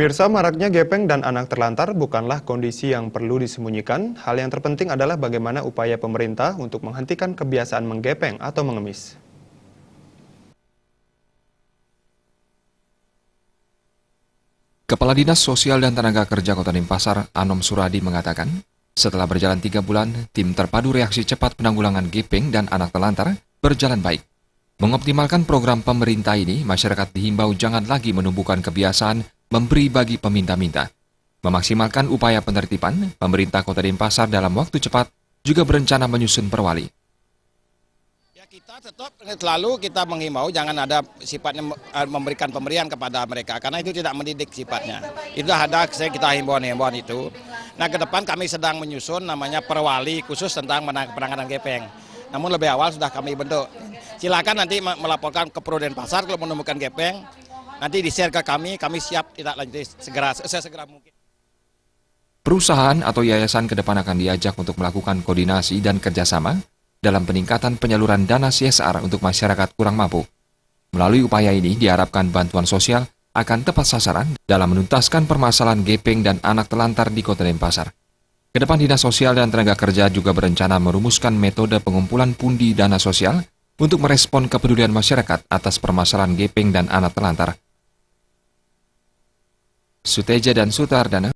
Pemirsa, maraknya gepeng dan anak terlantar bukanlah kondisi yang perlu disembunyikan. Hal yang terpenting adalah bagaimana upaya pemerintah untuk menghentikan kebiasaan menggepeng atau mengemis. Kepala Dinas Sosial dan Tenaga Kerja Kota Denpasar, Anom Suradi mengatakan, setelah berjalan 3 bulan, tim terpadu reaksi cepat penanggulangan gepeng dan anak telantar berjalan baik. Mengoptimalkan program pemerintah ini, masyarakat dihimbau jangan lagi menumbuhkan kebiasaan memberi bagi peminta-minta. Memaksimalkan upaya penertiban, pemerintah Kota Denpasar dalam waktu cepat juga berencana menyusun perwali. Kita tetap selalu kita menghimbau jangan ada sifatnya memberikan pemberian kepada mereka karena itu tidak mendidik sifatnya. Itu ada kita himbauan itu. Nah, ke depan kami sedang menyusun namanya perwali khusus tentang penanganan gepeng. Namun lebih awal sudah kami bentuk. Silakan nanti melaporkan ke Pro Denpasar kalau menemukan gepeng. Nanti di-share ke kami siap tidak lanjut sesegera mungkin. Perusahaan atau yayasan ke depan akan diajak untuk melakukan koordinasi dan kerjasama dalam peningkatan penyaluran dana CSR untuk masyarakat kurang mampu. Melalui upaya ini diharapkan bantuan sosial akan tepat sasaran dalam menuntaskan permasalahan gepeng dan anak telantar di Kota Denpasar. Kedepan Dinas Sosial dan Tenaga Kerja juga berencana merumuskan metode pengumpulan pundi dana sosial untuk merespon kepedulian masyarakat atas permasalahan gepeng dan anak telantar. Suteja dan Sutardana